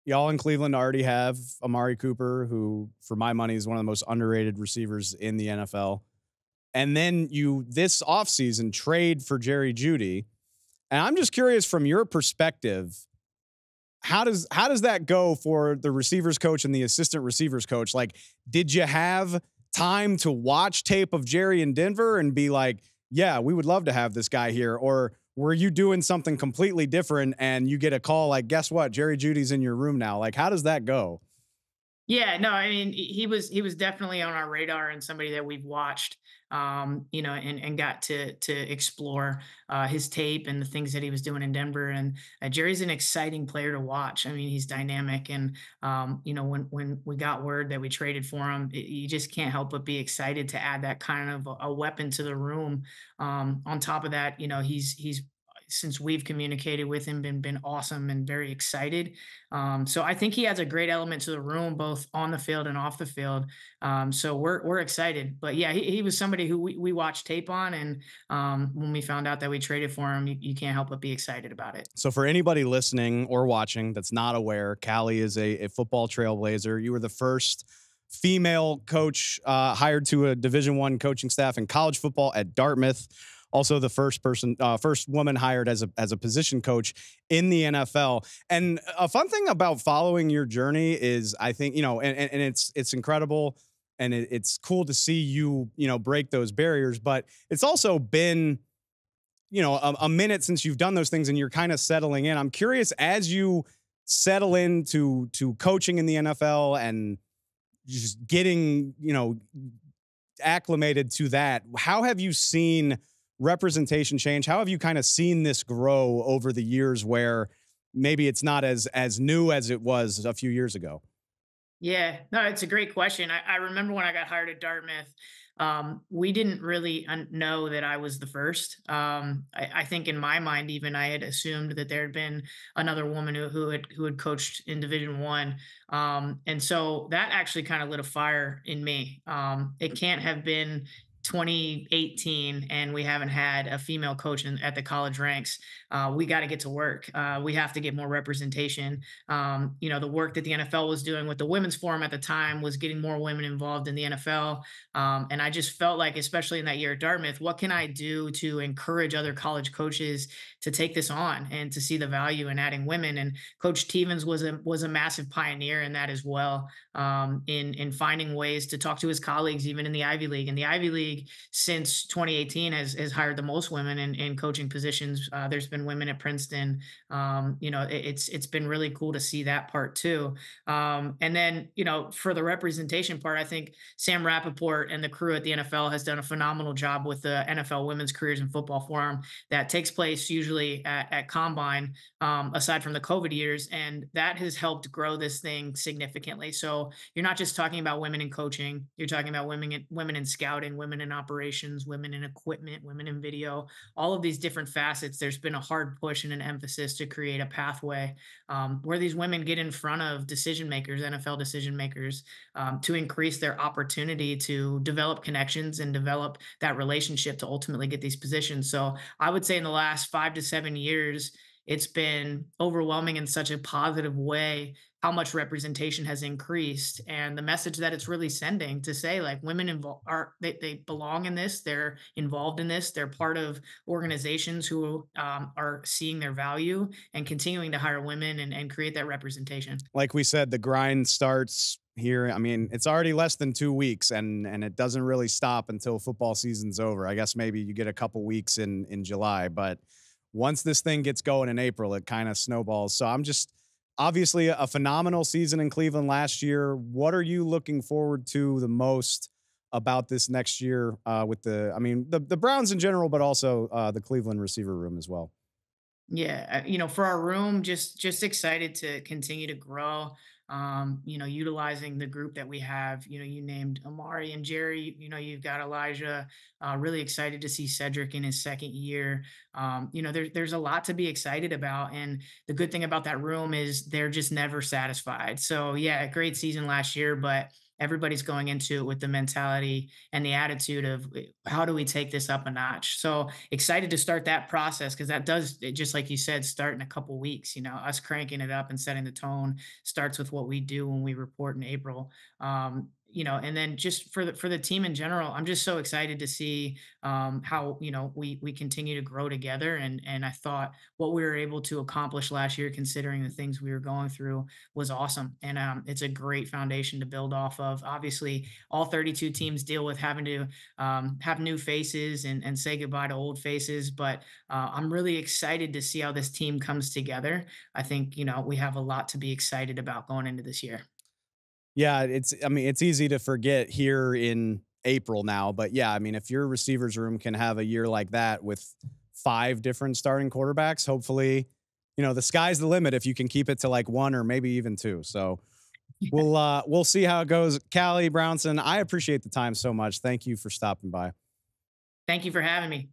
y'all in Cleveland already have Amari Cooper, who, for my money, is one of the most underrated receivers in the NFL. And then you, this offseason, trade for Jerry Jeudy. And I'm just curious from your perspective, how does that go for the receivers coach and the assistant receivers coach? Like, did you have time to watch tape of Jerry in Denver and be like, yeah, we would love to have this guy here? Or were you doing something completely different and you get a call like, guess what? Jerry Judy's in your room now. Like, how does that go? Yeah, no, I mean, he was definitely on our radar and somebody that we've watched, and got to explore his tape and the things that he was doing in Denver. And Jerry's an exciting player to watch. I mean, he's dynamic, and when we got word that we traded for him, you just can't help but be excited to add that kind of a weapon to the room. On top of that, he's since we've communicated with him been awesome and very excited. So I think he has a great element to the room, both on the field and off the field. So we're excited. But yeah, he was somebody who we watched tape on, and when we found out that we traded for him, you can't help but be excited about it. So, for anybody listening or watching that's not aware, Callie is a football trailblazer. You were the first female coach hired to a Division I coaching staff in college football at Dartmouth. Also, the first woman hired as a position coach in the NFL. And a fun thing about following your journey is, I think, and it's incredible, and it's cool to see you break those barriers. But it's also been a minute since you've done those things and you're kind of settling in. I'm curious, as you settle into coaching in the NFL and just getting acclimated to that, how have you seen representation change? How have you kind of seen this grow over the years where maybe it's not as new as it was a few years ago? Yeah, no, it's a great question. I remember when I got hired at Dartmouth, we didn't really know that I was the first. I think in my mind, even I had assumed that there had been another woman who had coached in Division I, and so that actually kind of lit a fire in me. It can't have been 2018 and we haven't had a female coach at the college ranks. We got to get to work. We have to get more representation. The work that the NFL was doing with the women's forum at the time was getting more women involved in the NFL. And I just felt like, especially in that year at Dartmouth, what can I do to encourage other college coaches to take this on and to see the value in adding women? And Coach Stevens was a massive pioneer in that as well, in finding ways to talk to his colleagues, even in the Ivy League. And the Ivy League, since 2018, has hired the most women in coaching positions. There's been women at Princeton. It's been really cool to see that part too. And then for the representation part, I think Sam Rappaport and the crew at the NFL has done a phenomenal job with the NFL Women's Careers in Football Forum that takes place usually at Combine, aside from the COVID years, and that has helped grow this thing significantly. So you're not just talking about women in coaching; you're talking about women in scouting, women in operations, women in equipment, women in video, all of these different facets. There's been a hard push and an emphasis to create a pathway where these women get in front of decision makers, NFL decision makers, to increase their opportunity to develop connections and develop that relationship to ultimately get these positions. So I would say in the last 5 to 7 years, it's been overwhelming in such a positive way how much representation has increased and the message that it's really sending to say like women they belong in this, they're involved in this, they're part of organizations who are seeing their value and continuing to hire women and create that representation. Like we said, the grind starts here. I mean, it's already less than 2 weeks, and it doesn't really stop until football season's over. I guess maybe you get a couple weeks in July, but once this thing gets going in April, it kind of snowballs. So I'm just obviously a phenomenal season in Cleveland last year. What are you looking forward to the most about this next year with the Browns in general, but also the Cleveland receiver room as well? Yeah, for our room, just excited to continue to grow. Utilizing the group that we have. You named Amari and Jerry. You've got Elijah. Really excited to see Cedric in his second year. There's a lot to be excited about, and the good thing about that room is they're just never satisfied. So yeah, great season last year, but everybody's going into it with the mentality and the attitude of how do we take this up a notch. So excited to start that process because that does just like you said, start in a couple weeks. Us cranking it up and setting the tone starts with what we do when we report in April. And then just for the team in general, I'm just so excited to see how we continue to grow together. And I thought what we were able to accomplish last year, considering the things we were going through, was awesome. And it's a great foundation to build off of. Obviously, all 32 teams deal with having to have new faces and say goodbye to old faces, but I'm really excited to see how this team comes together. I think we have a lot to be excited about going into this year. Yeah, I mean, it's easy to forget here in April now, but yeah, I mean, if your receivers room can have a year like that with 5 different starting quarterbacks, hopefully, the sky's the limit if you can keep it to like 1 or maybe even 2. So, we'll see how it goes. Callie Brownson, I appreciate the time so much. Thank you for stopping by. Thank you for having me.